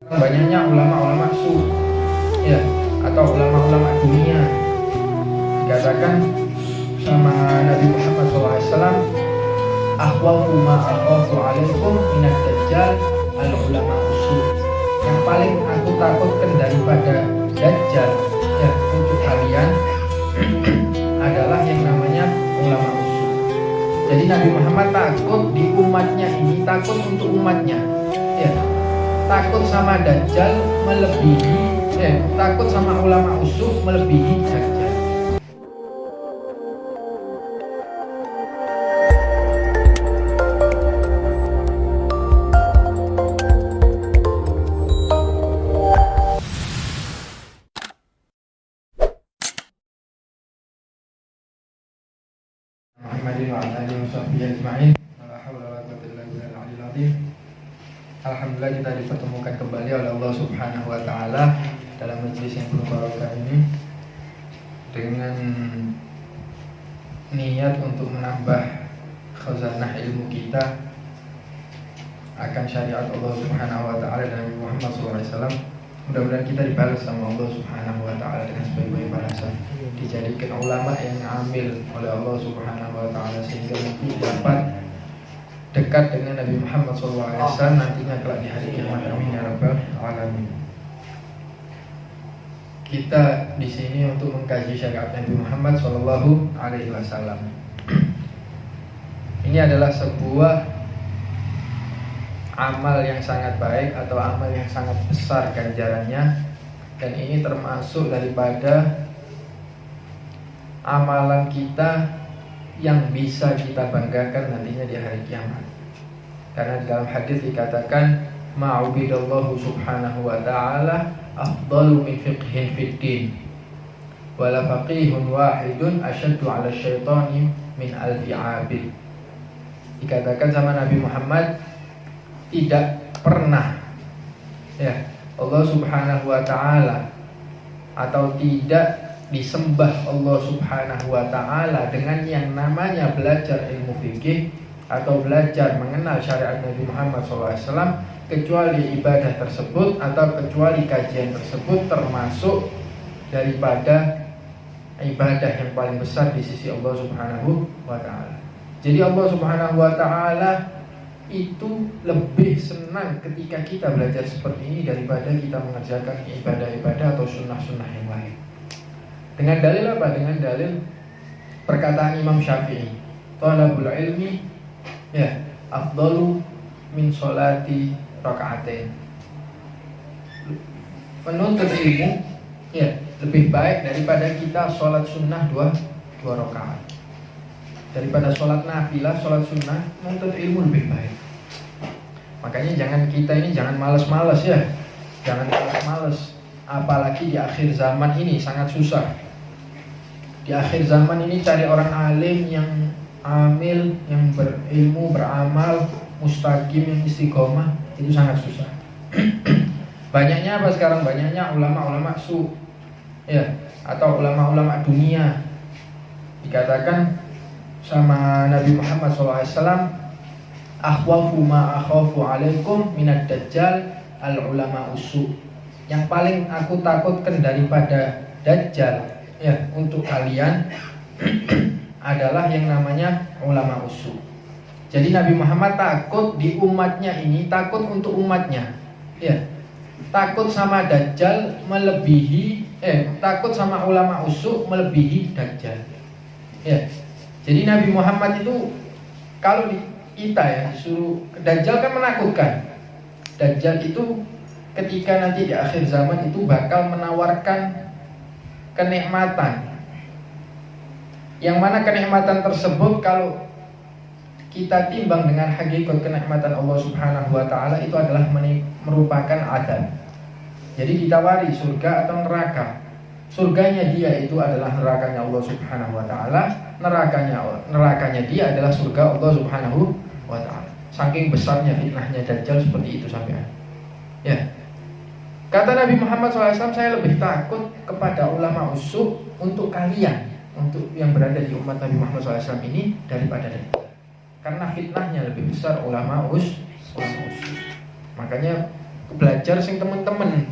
Banyaknya ulama-ulama ya, atau ulama-ulama dunia. Dikatakan sama Nabi Muhammad SAW, akhwafu ma akhafu alaikum minad dajjal al ulama yang paling aku takutkan daripada dajjal ya untuk kalian adalah yang namanya ulama usul. Jadi Nabi Muhammad takut di umatnya ini, takut untuk umatnya ya, takut sama dajjal melebihi takut sama ulama usul melebihi dajjal. Alhamdulillah kita dipertemukan kembali oleh Allah Subhanahu wa Ta'ala dalam majelis yang penuh barokah ini dengan niat untuk menambah khazanah ilmu kita akan syariat Allah Subhanahu wa Ta'ala dan Nabi Muhammad SAW. Mudah-mudahan kita dibalas sama Allah Subhanahu wa Ta'ala dengan sebaik-baik balasan, dijadikan ulama yang amil oleh Allah Subhanahu wa Ta'ala sehingga nanti dapat dekat dengan Nabi Muhammad SAW nantinya kelak di hari kiamat. Amin ya rabbal alamin. Kita di sini untuk mengkaji syariat Nabi Muhammad SAW. Ini adalah sebuah amal yang sangat baik atau amal yang sangat besar ganjarannya, dan ini termasuk daripada amalan kita yang bisa kita banggakan nantinya di hari kiamat. Karena dalam hadis dikatakan ma'ubidallahu subhanahu wa ta'ala afdalu min fiqhin fiddin wala faqihun wahidun asyaddu ala syaitani min alfi abid. Dikatakan sama Nabi Muhammad, tidak pernah ya Allah Subhanahu wa ta'ala atau tidak disembah Allah Subhanahu wa ta'ala dengan yang namanya belajar ilmu fikih atau belajar mengenal syariat Nabi Muhammad SAW, kecuali ibadah tersebut atau kecuali kajian tersebut termasuk daripada ibadah yang paling besar di sisi Allah Subhanahu wa ta'ala. Jadi Allah Subhanahu wa ta'ala itu lebih senang ketika kita belajar seperti ini daripada kita mengerjakan ibadah-ibadah atau sunnah-sunnah yang lain. Dengan dalil apa? Dengan dalil perkataan Imam Syafi'i, talabul ilmi ya afdalu min sholati raka'atain. Menuntut ilmu ya lebih baik daripada kita sholat sunnah dua rakaat. Daripada sholat nafilah, sholat sunnah, menuntut ilmu lebih baik. Makanya kita ini jangan malas-malas ya, jangan malas-malas. Apalagi di akhir zaman ini sangat susah. Di akhir zaman ini cari orang alim yang amil, yang berilmu, beramal, mustaqim, yang istiqomah, itu sangat susah. Banyaknya apa sekarang? Banyaknya ulama-ulama ya, atau ulama-ulama dunia. Dikatakan sama Nabi Muhammad SAW, akhwafu ma akhafu alaikum minad dajjal al ulama yang paling aku takutkan daripada dajjal ya untuk kalian adalah yang namanya ulama usul. Jadi Nabi Muhammad takut di umatnya ini, takut untuk umatnya ya, takut sama dajjal melebihi takut sama ulama usul melebihi dajjal ya. Jadi Nabi Muhammad itu kalau kita ya disuruh, dajjal kan menakutkan. Dajjal itu ketika nanti di akhir zaman itu bakal menawarkan kenikmatan, yang mana kenikmatan tersebut kalau kita timbang dengan hakikat kenikmatan Allah Subhanahu wa ta'ala itu adalah merupakan adab. Jadi ditawari surga atau neraka. Surganya dia itu adalah nerakanya Allah Subhanahu wa ta'ala, nerakanya dia adalah surga Allah Subhanahu wa ta'ala. Saking besarnya fitnahnya dajjal seperti itu sampai ya. Kata Nabi Muhammad SAW, saya lebih takut kepada ulama usul untuk kalian, untuk yang berada di umat Nabi Muhammad SAW ini daripada dajjal. Karena fitnahnya lebih besar ulama usul. Makanya belajar sing temen-temen,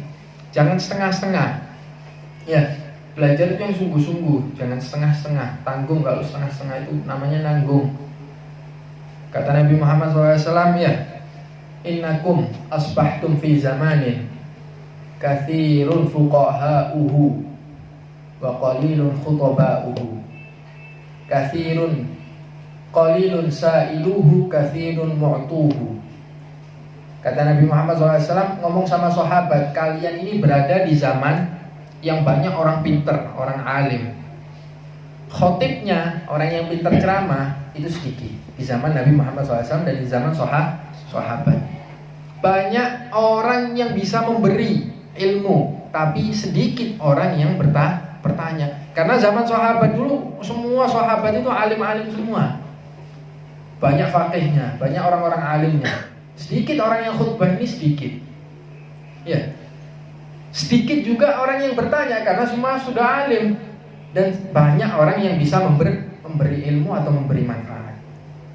jangan setengah-setengah. Ya, belajar itu yang sungguh-sungguh, jangan setengah-setengah. Tanggung, kalau setengah-setengah itu namanya nanggung. Kata Nabi Muhammad SAW, ya, innakum asbahtum fi zamanin kathirun fuqaha'uhu wa qalilun khutaba'uhu, kathirun qalilun sa'iluhu, kathirun mu'tuhu. Kata Nabi Muhammad SAW ngomong sama sahabat, kalian ini berada di zaman yang banyak orang pinter, orang alim. Khotibnya, orang yang pinter ceramah, itu sedikit di zaman Nabi Muhammad SAW dan di zaman sahabat. Banyak orang yang bisa memberi ilmu, tapi sedikit orang yang bertanya. Karena zaman sahabat dulu, semua sahabat itu alim-alim semua. Banyak fakihnya, banyak orang-orang alimnya. Sedikit orang yang khutbah, ini sedikit. Ya, sedikit juga orang yang bertanya karena semua sudah alim. Dan banyak orang yang bisa memberi ilmu atau memberi manfaat.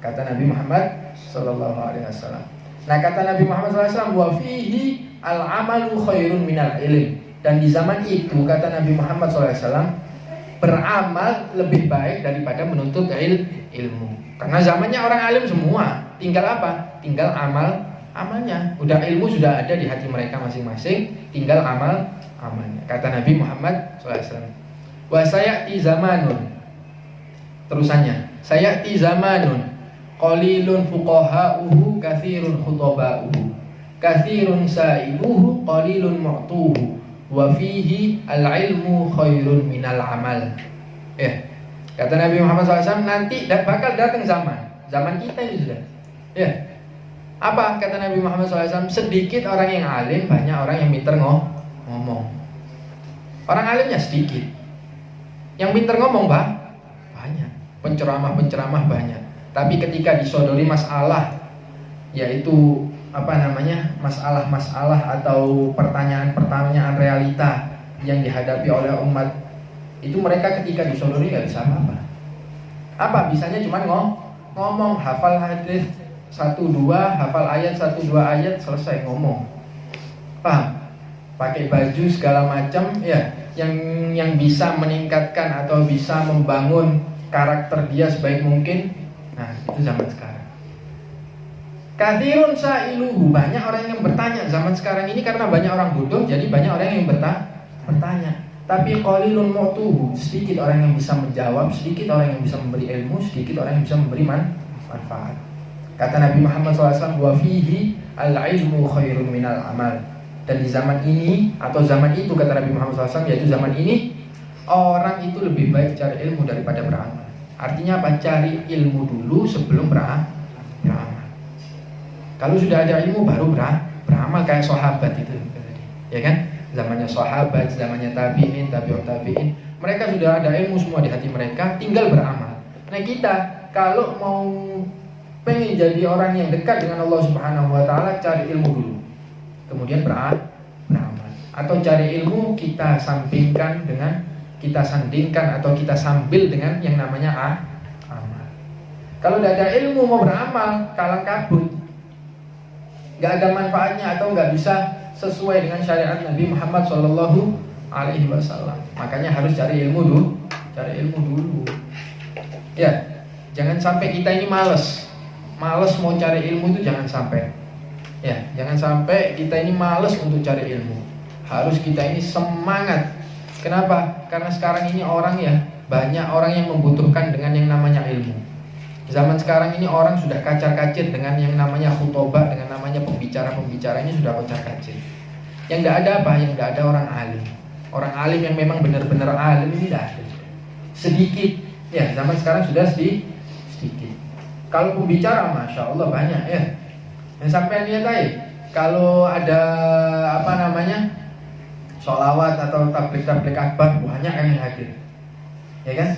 Kata Nabi Muhammad sallallahu alaihi wasallam. Nah, kata Nabi Muhammad sallallahu alaihi wasallam, wa fihi al-amalu khairun minal ilm. Dan di zaman itu kata Nabi Muhammad sallallahu alaihi wasallam, beramal lebih baik daripada menuntut ilmu. Karena zamannya orang alim semua, tinggal apa? Tinggal amalnya. Udah ilmu sudah ada di hati mereka masing-masing, tinggal amalnya. Kata Nabi Muhammad SAW. Wa sayati zamanun. Terusannya, sayati zamanun qalilun fuqaha'uhu katsirun khutaba'uhu, katsirun sa'iluhu qalilun mu'tuhu, wa fihi al-ilmu khairun minal amal. Kata Nabi Muhammad SAW, nanti bakal datang zaman kita ini sudah. Apa kata Nabi Muhammad SAW? Sedikit orang yang alim, banyak orang yang pinter ngomong. Orang alimnya sedikit, yang pinter ngomong banyak. Penceramah banyak. Tapi ketika disodori masalah, yaitu masalah-masalah atau pertanyaan-pertanyaan realita yang dihadapi oleh umat, itu mereka ketika disodori nggak bisa apa bisanya cuma ngomong, hafal hadis 1-2, hafal ayat 1-2 ayat, selesai ngomong. Paham? Pakai baju segala macam, ya, yang bisa meningkatkan atau bisa membangun karakter dia sebaik mungkin. Nah, itu zaman sekarang. Kathirun sa'iluhu, banyak orang yang bertanya zaman sekarang ini karena banyak orang bodoh, jadi banyak orang yang bertanya. Tapi qalilun mu'tuhu, sedikit orang yang bisa menjawab, sedikit orang yang bisa memberi ilmu, sedikit orang yang bisa memberi manfaat. Kata Nabi Muhammad SAW, wa fihi al-ilmu khairun minal amal. Dan di zaman ini atau zaman itu, kata Nabi Muhammad SAW, yaitu zaman ini, orang itu lebih baik cari ilmu daripada beramal. Artinya apa? Cari ilmu dulu sebelum beramal. Kalau sudah ada ilmu baru beramal, kayak sahabat itu, ya kan? Zamannya sahabat, zamannya tabi'in, tabi'ut tabi'in, mereka sudah ada ilmu semua di hati mereka, tinggal beramal. Nah, kita kalau mau pengen jadi orang yang dekat dengan Allah Subhanahu wa taala, cari ilmu dulu. Kemudian beramal. Atau cari ilmu kita sandingkan atau kita sambil dengan yang namanya amal. Kalau tidak ada ilmu mau beramal, kalang kabut, nggak ada manfaatnya atau nggak bisa sesuai dengan syariat Nabi Muhammad Sallallahu Alaihi Wasallam. Makanya harus cari ilmu dulu. Ya, jangan sampai kita ini males mau cari ilmu, itu jangan sampai. Ya, jangan sampai kita ini males untuk cari ilmu. Harus kita ini semangat. Kenapa? Karena sekarang ini banyak orang yang membutuhkan dengan yang namanya ilmu. Zaman sekarang ini orang sudah kacar-kacir dengan yang namanya khutbah, dengan namanya pembicara-pembicara ini sudah kacar-kacir. Yang tidak ada apa? Yang tidak ada orang alim. Orang alim yang memang benar-benar alim ini tidak ada. Sedikit. Ya, zaman sekarang sudah sedikit. Kalau pembicara, masya Allah banyak ya. Yang sampai lihat aja, kalau ada sholawat atau tablik akbar, banyak yang hadir, ya kan?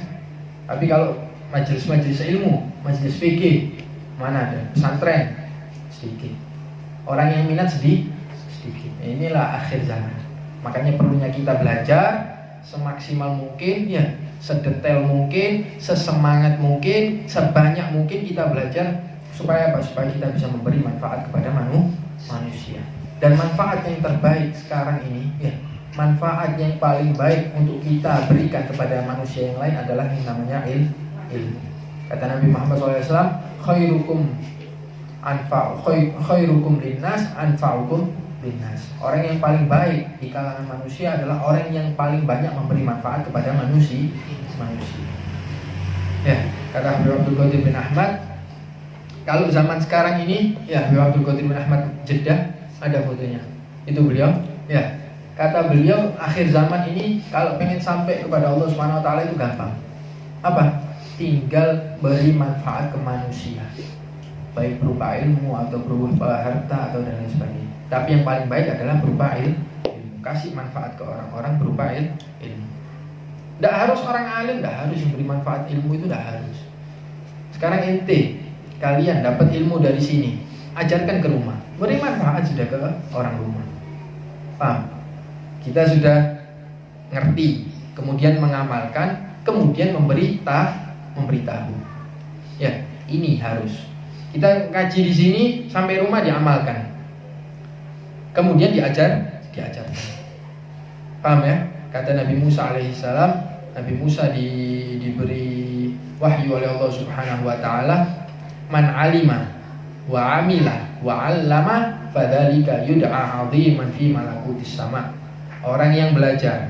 Tapi kalau majelis ilmu, majelis fikih, mana ada? Pesantren, sedikit. Orang yang minat sedikit. Inilah akhir zaman. Makanya perlunya kita belajar semaksimal mungkin, ya, sedetail mungkin, sesemangat mungkin, sebanyak mungkin kita belajar. Supaya apa? Supaya kita bisa memberi manfaat kepada manusia. Dan manfaat yang terbaik sekarang ini, ya, manfaat yang paling baik untuk kita berikan kepada manusia yang lain adalah yang namanya ilmu. Kata Nabi Muhammad SAW, khairukum linnas anfa'ukum linnas. Orang yang paling baik di kalangan manusia adalah orang yang paling banyak memberi manfaat kepada manusia. Ya, kata Habib Abdul Qadir bin Ahmad, kalau zaman sekarang ini, ya, Habib Abdul Qadir bin Ahmad Jeddah, ada fotonya. Itu beliau, ya. Kata beliau, akhir zaman ini kalau pengen sampai kepada Allah Subhanahu wa taala itu gampang. Apa? Tinggal beri manfaat ke manusia. Baik berupa ilmu atau berupa harta atau dan lain sebagainya. Tapi yang paling baik adalah berupa ilmu. Kasih manfaat ke orang-orang berupa ilmu. Tidak harus orang alim, tidak harus yang beri manfaat ilmu itu, tidak harus. Sekarang ente, kalian dapat ilmu dari sini, ajarkan ke rumah, beri manfaat sudah ke orang rumah. Paham? Kita sudah ngerti, kemudian mengamalkan, kemudian memberitahu. Ya, ini harus. Kita ngaji di sini sampai rumah diamalkan, kemudian diajarkan. Paham ya? Kata Nabi Musa alaihissalam, Nabi Musa diberi wahyu oleh Allah Subhanahu wa taala, man alima wa amila wa 'allama fadzalika yud'a 'aziman fi malakutis sama. Orang yang belajar,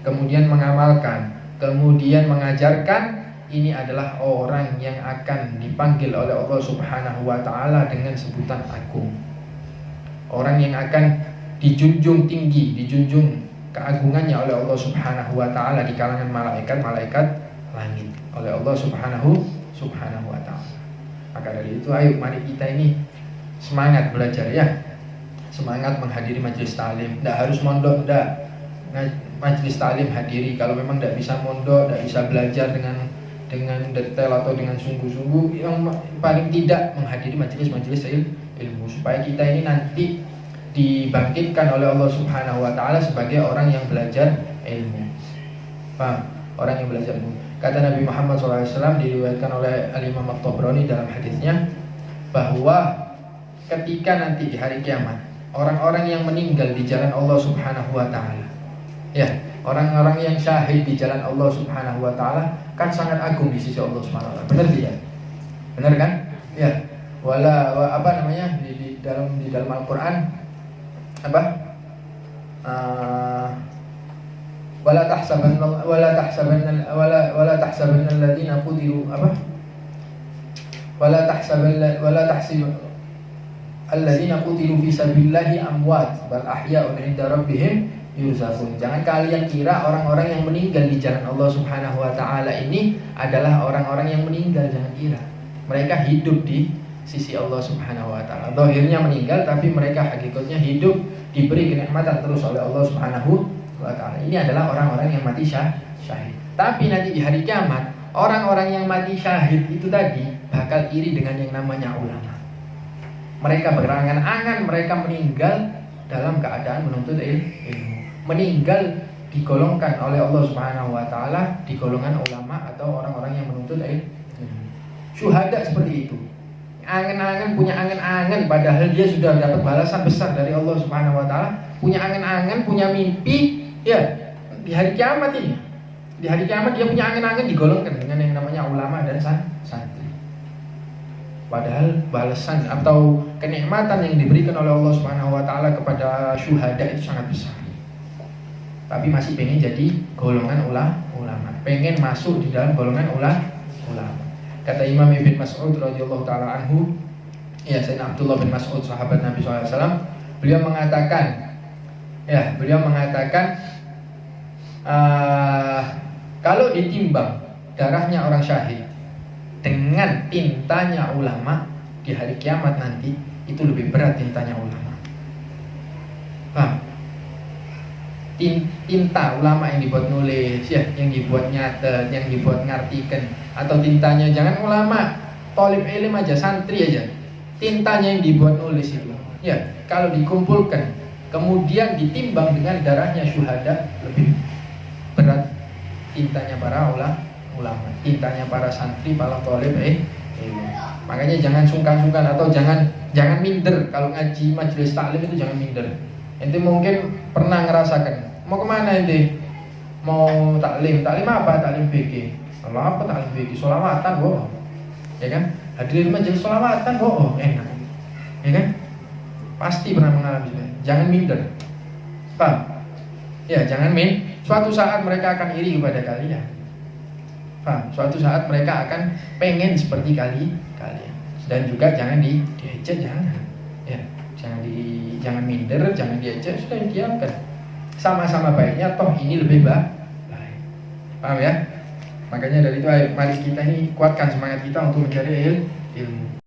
kemudian mengamalkan, kemudian mengajarkan, ini adalah orang yang akan dipanggil oleh Allah Subhanahu wa taala dengan sebutan agung. Orang yang akan dijunjung tinggi, dijunjung keagungannya oleh Allah Subhanahu wa taala di kalangan malaikat langit oleh Allah Subhanahu wa taala. Maka dari itu ayo mari kita ini semangat belajar ya. Semangat menghadiri majelis taklim. Tidak harus mondok, tidak. Majelis taklim hadiri. Kalau memang tidak bisa mondok, tidak bisa belajar dengan detail atau dengan sungguh-sungguh, yang paling tidak menghadiri majelis-majelis ilmu, supaya kita ini nanti dibangkitkan oleh Allah Subhanahu wa taala sebagai orang yang belajar ilmu. Paham? Orang yang belajar ilmu. Kata Nabi Muhammad SAW, diriwayatkan oleh Al-Imam At-Tabrani dalam hadisnya, bahwa ketika nanti di hari kiamat, orang-orang yang meninggal di jalan Allah Subhanahu wa taala, ya, orang-orang yang syahid di jalan Allah Subhanahu wa taala kan sangat agung di sisi Allah Subhanahu wa taala. Benar tidak? Benar kan? Ya. Di dalam Al-Qur'an apa? Wala tahsabanna alladziina qutilu apa? Wala tahsibu alladzina qutilu fi sabilillahi amwat bal ahya'un 'inda rabbihim yurzaqun. Jangan kalian kira orang-orang yang meninggal di jalan Allah Subhanahu wa taala ini adalah orang-orang yang meninggal, jangan kira. Mereka hidup di sisi Allah Subhanahu wa taala. Zahirnya meninggal tapi mereka hakikatnya hidup, diberi kenikmatan terus oleh Allah Subhanahu wa taala. Ini adalah orang-orang yang mati syahid. Tapi nanti di hari kiamat, orang-orang yang mati syahid itu tadi bakal iri dengan yang namanya ulama. Mereka berangan-angan mereka meninggal dalam keadaan menuntut ilmu. Meninggal digolongkan oleh Allah Subhanahu wa taala di golongan ulama atau orang-orang yang menuntut ilmu. Syuhada seperti itu. Angan-angan, punya angan-angan, padahal dia sudah dapat balasan besar dari Allah Subhanahu wa taala. Punya angan-angan, punya mimpi, ya, di hari kiamat ini. Di hari kiamat dia punya angan-angan digolongkan dengan yang namanya ulama dan santri. Padahal balasan atau kenikmatan yang diberikan oleh Allah Subhanahu wa taala kepada syuhada itu sangat besar. Tapi masih pengen jadi golongan ulama, pengen masuk di dalam golongan ulama. Kata Imam Ibn Mas'ud radhiyallahu taala anhu, ya, Sayyidina Abdullah bin Mas'ud sahabat Nabi SAW, beliau mengatakan, kalau ditimbang darahnya orang syahid dengan tintanya ulama di hari kiamat nanti, itu lebih berat tintanya ulama. Paham? Tinta ulama yang dibuat nulis, ya, yang dibuat nyatet, yang dibuat ngartikan, atau tintanya jangan ulama, thalib ilm aja, santri aja, tintanya yang dibuat nulis itu, ya, kalau dikumpulkan kemudian ditimbang dengan darahnya syuhada, lebih berat tintanya para ulama, tintanya para santri, para thalib ilm. Makanya jangan sungkan-sungkan atau jangan Jangan minder kalau ngaji majelis taklim itu, jangan minder. Ente mungkin pernah ngerasakan, mau kemana ente? Mau taklim apa? Taklim BG. Kalau apa taklim BG? Sholawatan bohong, ya kan? Hadirin majelis sholawatan bohong, enak, ya kan? Pasti pernah mengalami. Jangan minder, paham? Ya, jangan suatu saat mereka akan iri kepada kalian, paham? Suatu saat mereka akan pengen seperti kalian. Dan juga jangan diejek, jangan, ya, jangan minder, jangan diejek, sudah diamkan. Sama-sama baiknya, toh ini lebih baik, paham ya? Makanya dari itu, mari kita ini kuatkan semangat kita untuk mencari ilmu.